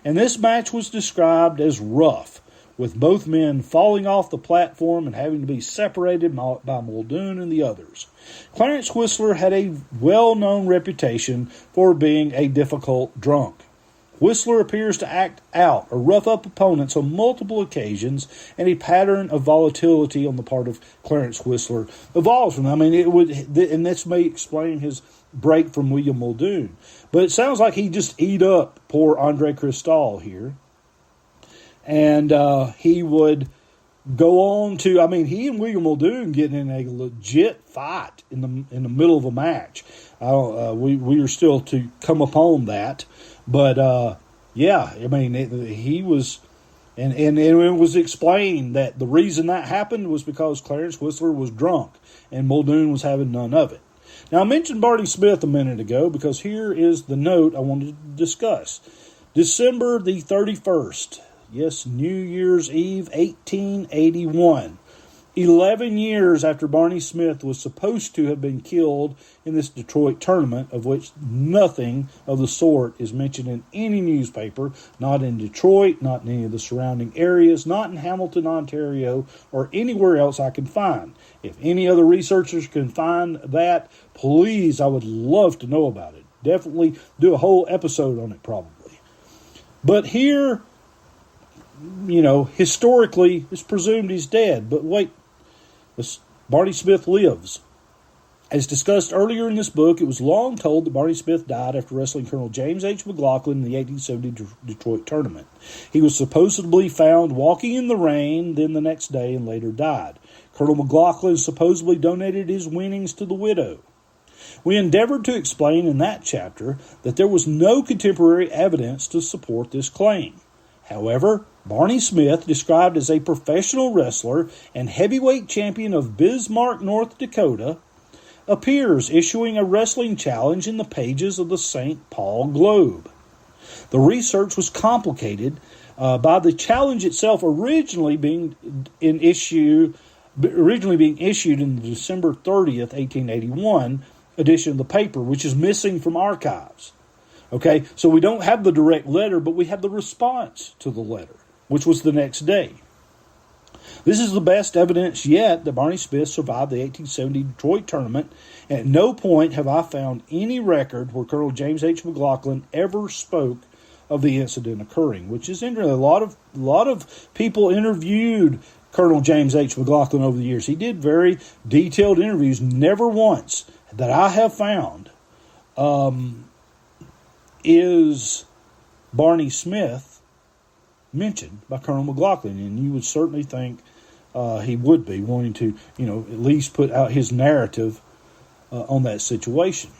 and this match was described as rough, with both men falling off the platform and having to be separated by Muldoon and the others. Clarence Whistler had a well-known reputation for being a difficult drunk. Whistler appears to act out or rough up opponents on multiple occasions, and a pattern of volatility on the part of Clarence Whistler evolves from that. I mean, and this may explain his break from William Muldoon. But it sounds like he just ate up poor Andre Cristal here. And he would go on to, I mean, he and William Muldoon getting in a legit fight in the middle of a match. We are still to come upon that. But, yeah, I mean, he was, and it was explained that the reason that happened was because Clarence Whistler was drunk and Muldoon was having none of it. Now, I mentioned Barney Smith a minute ago because here is the note I wanted to discuss. December the 31st. Yes, New Year's Eve, 1881. 11 years after Barney Smith was supposed to have been killed in this Detroit tournament, of which nothing of the sort is mentioned in any newspaper, not in Detroit, not in any of the surrounding areas, not in Hamilton, Ontario, or anywhere else I can find. If any other researchers can find that, please, I would love to know about it. Definitely do a whole episode on it, probably. But here, you know, historically, it's presumed he's dead. But wait, Barney Smith lives. As discussed earlier in this book, it was long told that Barney Smith died after wrestling Colonel James H. McLaughlin in the 1870 Detroit tournament. He was supposedly found walking in the rain, then the next day, and later died. Colonel McLaughlin supposedly donated his winnings to the widow. We endeavored to explain in that chapter that there was no contemporary evidence to support this claim. However, Barney Smith, described as a professional wrestler and heavyweight champion of Bismarck, North Dakota, appears issuing a wrestling challenge in the pages of the St. Paul Globe. The research was complicated by the challenge itself originally being issued in the December 30th, 1881 edition of the paper, which is missing from archives. Okay, so we don't have the direct letter, but we have the response to the letter, which was the next day. This is the best evidence yet that Barney Smith survived the 1870 Detroit tournament, and at no point have I found any record where Colonel James H. McLaughlin ever spoke of the incident occurring, which is interesting. A lot of people interviewed Colonel James H. McLaughlin over the years. He did very detailed interviews. Never once that I have found is Barney Smith mentioned by Colonel McLaughlin, and you would certainly think he would be wanting to, at least put out his narrative on that situation.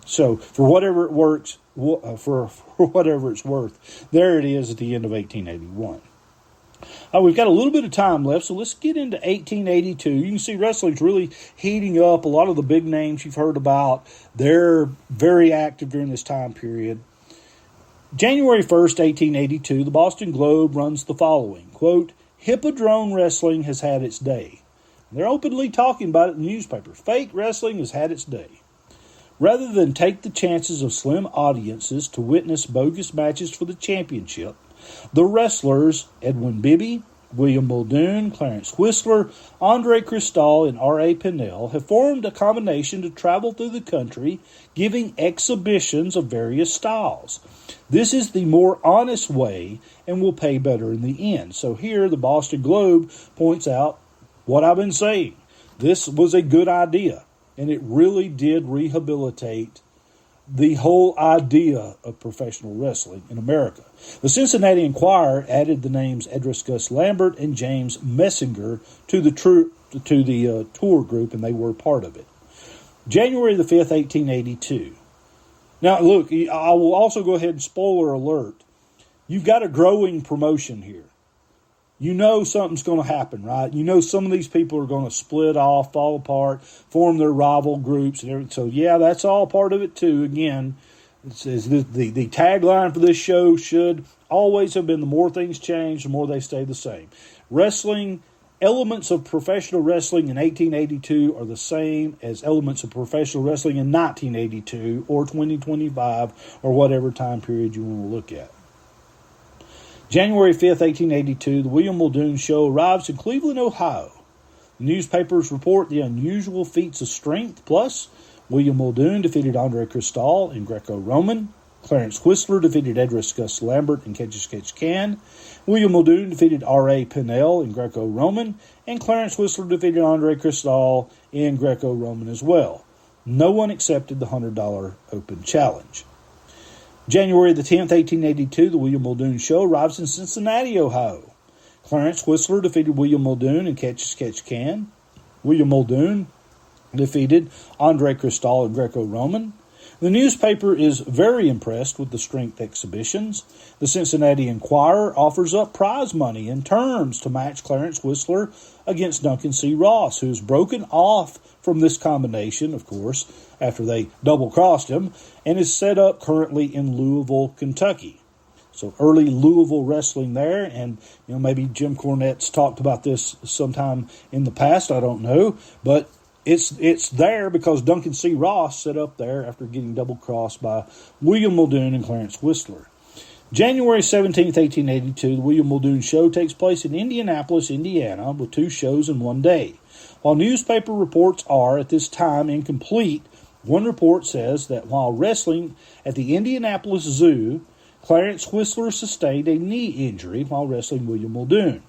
So, for whatever it works, for whatever it's worth, there it is at the end of 1881. We've got a little bit of time left, so let's get into 1882. You can see wrestling's really heating up. A lot of the big names you've heard about, they're very active during this time period. January 1st, 1882, the Boston Globe runs the following, quote, "Hippodrome wrestling has had its day." They're openly talking about it in the newspaper. Fake wrestling has had its day. Rather than take the chances of slim audiences to witness bogus matches for the championship, the wrestlers, Edwin Bibby, William Muldoon, Clarence Whistler, Andre Cristal, and R.A. Pinnell, have formed a combination to travel through the country, giving exhibitions of various styles. This is the more honest way and will pay better in the end. So here, the Boston Globe points out what I've been saying. This was a good idea, and it really did rehabilitate the whole idea of professional wrestling in America. The Cincinnati Enquirer added the names Edris Gus Lambert and James Messinger to the tour group, and they were part of it. January the 5th, 1882. Now, look, I will also go ahead and spoiler alert. You've got a growing promotion here. You know something's going to happen, right? You know some of these people are going to split off, fall apart, form their rival groups and everything. So, yeah, that's all part of it, too. Again, it says the tagline for this show should always have been the more things change, the more they stay the same. Wrestling, elements of professional wrestling in 1882 are the same as elements of professional wrestling in 1982 or 2025 or whatever time period you want to look at. January 5th, 1882, the William Muldoon Show arrives in Cleveland, Ohio. The newspapers report the unusual feats of strength, plus William Muldoon defeated Andre Cristal in Greco-Roman. Clarence Whistler defeated Edris Gus Lambert in Catch-as-Catch-Can. William Muldoon defeated R.A. Pinnell in Greco-Roman. And Clarence Whistler defeated Andre Cristal in Greco-Roman as well. No one accepted the $100 open challenge. January the 10th, 1882, the William Muldoon Show arrives in Cincinnati, Ohio. Clarence Whistler defeated William Muldoon in Catch-as-Catch-Can. William Muldoon defeated Andre Cristal in Greco-Roman. The newspaper is very impressed with the strength exhibitions. The Cincinnati Enquirer offers up prize money and terms to match Clarence Whistler against Duncan C. Ross, who has broken off from this combination, of course, after they double-crossed him, and is set up currently in Louisville, Kentucky. So early Louisville wrestling there, and maybe Jim Cornette's talked about this sometime in the past, I don't know, but it's there because Duncan C. Ross set up there after getting double-crossed by William Muldoon and Clarence Whistler. January 17th, 1882, the William Muldoon Show takes place in Indianapolis, Indiana, with 2 shows in one day. While newspaper reports are, at this time, incomplete, one report says that while wrestling at the Indianapolis Zoo, Clarence Whistler sustained a knee injury while wrestling William Muldoon.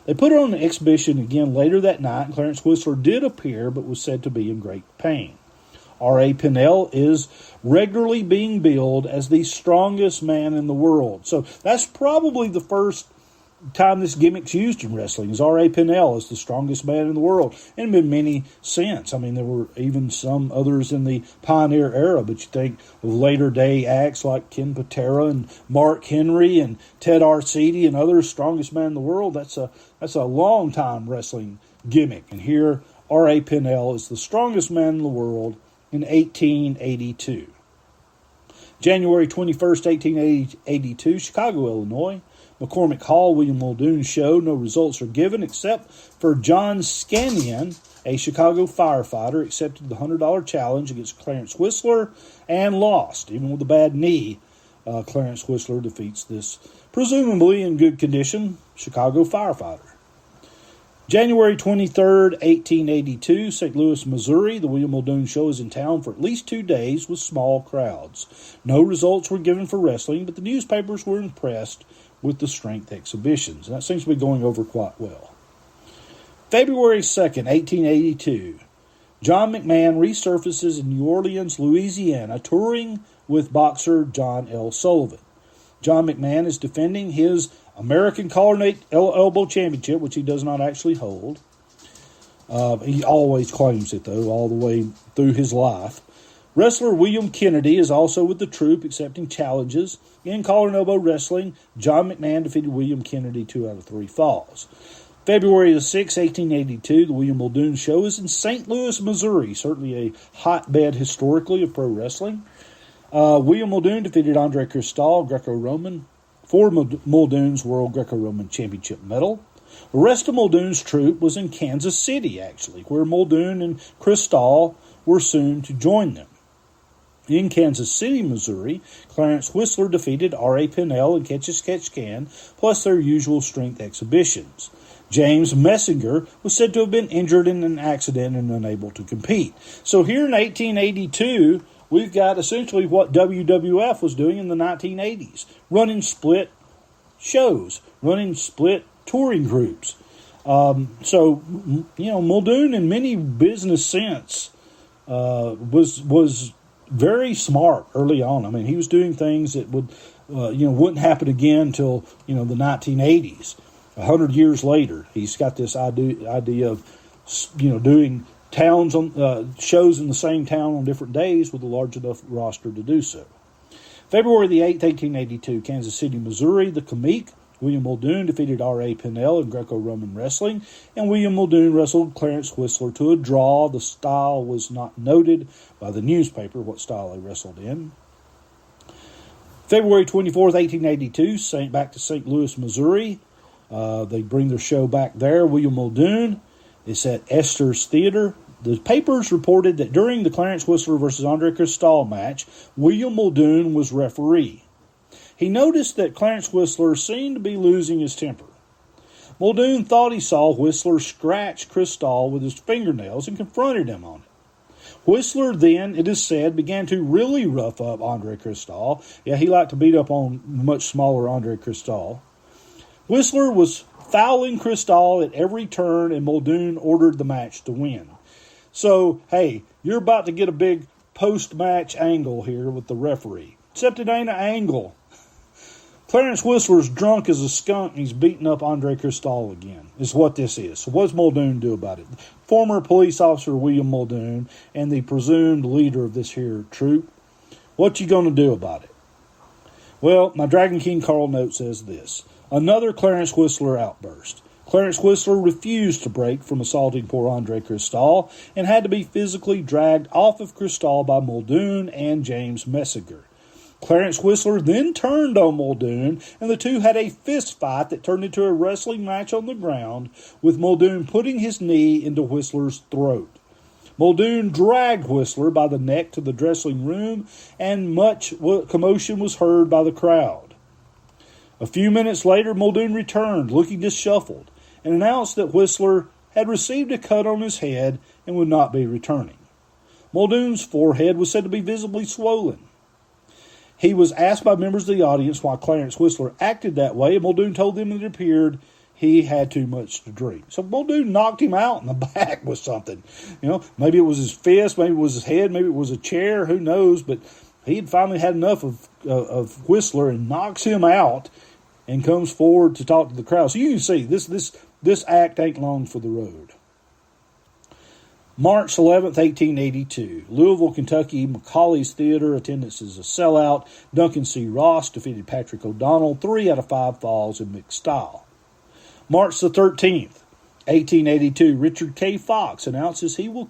They put on an exhibition again later that night, and Clarence Whistler did appear, but was said to be in great pain. R.A. Pinnell is regularly being billed as the strongest man in the world. So that's probably the first time this gimmick's used in wrestling, is R.A. Pinnell as the strongest man in the world. And been many since. I mean, there were even some others in the Pioneer era, but you think of later day acts like Ken Patera and Mark Henry and Ted Arcidi and others, strongest man in the world. That's a long time wrestling gimmick. And here, R.A. Pinnell is the strongest man in the world in 1882. January 21st, 1882, Chicago, Illinois. McCormick Hall, William Muldoon Show. No results are given except for John Scannion, a Chicago firefighter, accepted the $100 challenge against Clarence Whistler and lost. Even with a bad knee, Clarence Whistler defeats this presumably in good condition Chicago firefighter. January 23rd, 1882, St. Louis, Missouri. The William Muldoon Show is in town for at least 2 days with small crowds. No results were given for wrestling, but the newspapers were impressed with the strength exhibitions. And that seems to be going over quite well. February 2nd, 1882, John McMahon resurfaces in New Orleans, Louisiana, touring with boxer John L. Sullivan. John McMahon is defending his American Collar Elbow Championship, which he does not actually hold. He always claims it, though, all the way through his life. Wrestler William Kennedy is also with the troupe, accepting challenges. In collar and elbow wrestling, John McMahon defeated William Kennedy 2 out of 3 falls. February the 6th, 1882, the William Muldoon Show is in St. Louis, Missouri, certainly a hotbed historically of pro wrestling. William Muldoon defeated Andre Cristal, Greco-Roman, for Muldoon's World Greco-Roman Championship medal. The rest of Muldoon's troupe was in Kansas City, actually, where Muldoon and Cristal were soon to join them. In Kansas City, Missouri, Clarence Whistler defeated R.A. Pinnell and Catch-as-Catch-Can, plus their usual strength exhibitions. James Messinger was said to have been injured in an accident and unable to compete. So here in 1882, we've got essentially what WWF was doing in the 1980s, running split shows, running split touring groups. So, Muldoon, in many business sense, was very smart early on. I mean, he was doing things that wouldn't happen again until, the 1980s. 100 years later, he's got this idea of, doing towns on shows in the same town on different days with a large enough roster to do so. February the 8th, 1882, Kansas City, Missouri, the Comique, William Muldoon defeated R.A. Pennell in Greco-Roman wrestling, and William Muldoon wrestled Clarence Whistler to a draw. The style was not noted by the newspaper, what style they wrestled in. February 24th, 1882, back to St. Louis, Missouri. They bring their show back there. William Muldoon. It's at Esther's Theater. The papers reported that during the Clarence Whistler versus Andre Cristal match, William Muldoon was referee. He noticed that Clarence Whistler seemed to be losing his temper. Muldoon thought he saw Whistler scratch Cristal with his fingernails and confronted him on it. Whistler then, it is said, began to really rough up Andre Cristal. Yeah, he liked to beat up on much smaller Andre Cristal. Whistler was fouling Cristal at every turn, and Muldoon ordered the match to win. So, hey, you're about to get a big post-match angle here with the referee. Except it ain't an angle. Clarence Whistler's drunk as a skunk, and he's beating up Andre Cristal again, is what this is. So what does Muldoon do about it? Former police officer William Muldoon and the presumed leader of this here troop. What you going to do about it? Well, my Dragon King Carl note says this. Another Clarence Whistler outburst. Clarence Whistler refused to break from assaulting poor Andre Cristal and had to be physically dragged off of Cristal by Muldoon and James Messinger. Clarence Whistler then turned on Muldoon, and the two had a fist fight that turned into a wrestling match on the ground, with Muldoon putting his knee into Whistler's throat. Muldoon dragged Whistler by the neck to the dressing room, and much commotion was heard by the crowd. A few minutes later, Muldoon returned, looking disheveled, and announced that Whistler had received a cut on his head and would not be returning. Muldoon's forehead was said to be visibly swollen. He was asked by members of the audience why Clarence Whistler acted that way, and Muldoon told them it appeared he had too much to drink. So Muldoon knocked him out in the back with something. Maybe it was his fist, maybe it was his head, maybe it was a chair, who knows, but he had finally had enough of Whistler and knocks him out and comes forward to talk to the crowd. So you can see, this act ain't long for the road. March 11th, 1882, Louisville, Kentucky, Macaulay's Theater, attendance is a sellout. Duncan C. Ross defeated Patrick O'Donnell, 3 out of 5 falls in mixed style. March the 13th, 1882, Richard K. Fox announces he will,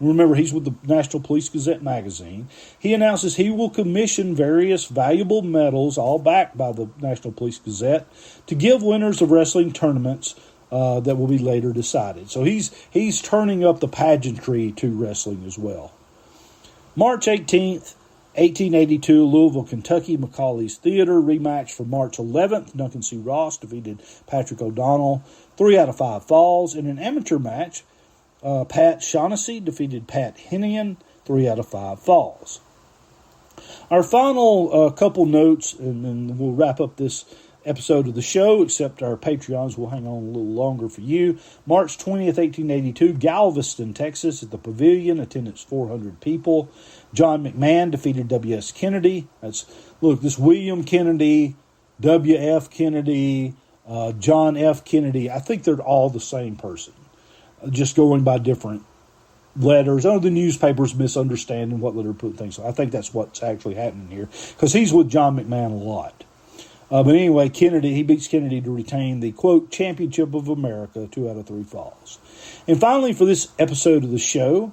remember he's with the National Police Gazette magazine, he announces he will commission various valuable medals, all backed by the National Police Gazette, to give winners of wrestling tournaments that will be later decided. So he's turning up the pageantry to wrestling as well. March 18th, 1882, Louisville, Kentucky, Macaulay's Theater, rematch for March 11th. Duncan C. Ross defeated Patrick O'Donnell, 3 out of 5 falls. In an amateur match, Pat Shaughnessy defeated Pat Henian, 3 out of 5 falls. Our final couple notes, and then we'll wrap up this episode of the show, except our Patreons will hang on a little longer for you. March 20th, 1882, Galveston, Texas, at the Pavilion, attendance 400 people. John McMahon defeated W.S. Kennedy. This William Kennedy, W.F. Kennedy, John F. Kennedy, I think they're all the same person, just going by different letters. The newspapers misunderstanding what letter put things on. I think that's what's actually happening here, because he's with John McMahon a lot. But anyway, he beats Kennedy to retain the, quote, Championship of America, 2 out of 3 falls. And finally, for this episode of the show,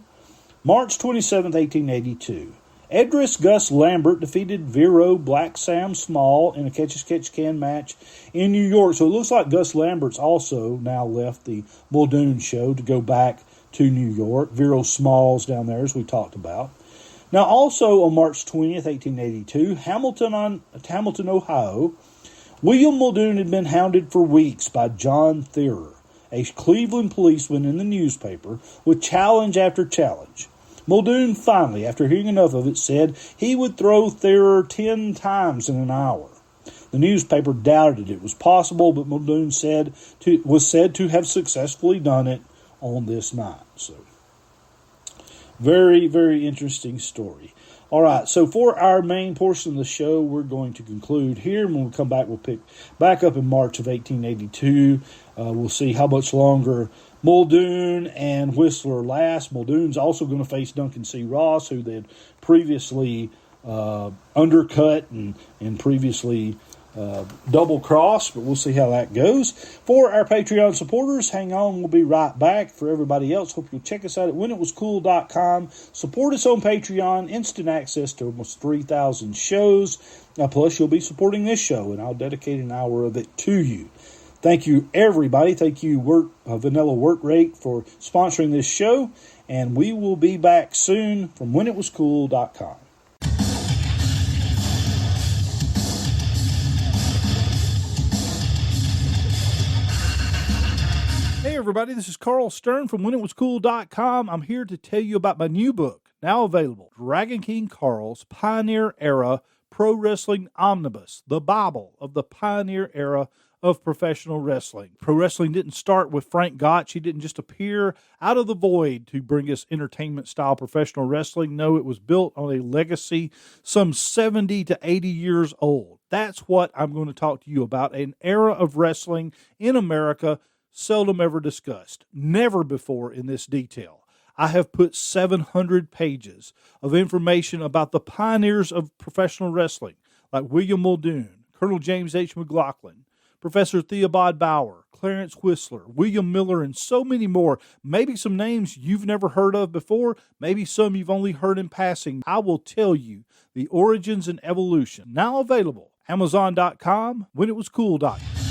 March 27th, 1882, Edris Gus Lambert defeated Vero Black Sam Small in a catch-as-catch-can match in New York. So it looks like Gus Lambert's also now left the Muldoon show to go back to New York. Vero Small's down there, as we talked about. Now, also on March 20th, 1882, Hamilton, Ohio, William Muldoon had been hounded for weeks by John Thierer, a Cleveland policeman in the newspaper, with challenge after challenge. Muldoon finally, after hearing enough of it, said he would throw Thierer 10 times in an hour. The newspaper doubted it was possible, but Muldoon was said to have successfully done it on this night. So, very, very interesting story. All right, so for our main portion of the show, we're going to conclude here. When we come back, we'll pick back up in March of 1882. We'll see how much longer Muldoon and Whistler last. Muldoon's also going to face Duncan C. Ross, who they had previously undercut and previously double-crossed, but we'll see how that goes. For our Patreon supporters, hang on, we'll be right back. For everybody else, hope you'll check us out at whenitwascool.com. Support us on Patreon, instant access to almost 3,000 shows. Plus, you'll be supporting this show, and I'll dedicate an hour of it to you. Thank you, everybody. Thank you, Vanilla Work Rate, for sponsoring this show, and we will be back soon from whenitwascool.com. Hey everybody, this is Carl Stern from whenitwascool.com. I'm here to tell you about my new book, now available, Dragon King Carl's Pioneer Era Pro Wrestling Omnibus, the Bible of the Pioneer Era of professional wrestling. Pro wrestling didn't start with Frank Gotch. He didn't just appear out of the void to bring us entertainment-style professional wrestling. No, it was built on a legacy some 70 to 80 years old. That's what I'm going to talk to you about, an era of wrestling in America seldom ever discussed, never before in this detail. I have put 700 pages of information about the pioneers of professional wrestling, like William Muldoon, Colonel James H. McLaughlin, Professor Theobald Bauer, Clarence Whistler, William Miller, and so many more. Maybe some names you've never heard of before, maybe some you've only heard in passing. I will tell you the origins and evolution. Now available, Amazon.com, whenitwascool.com.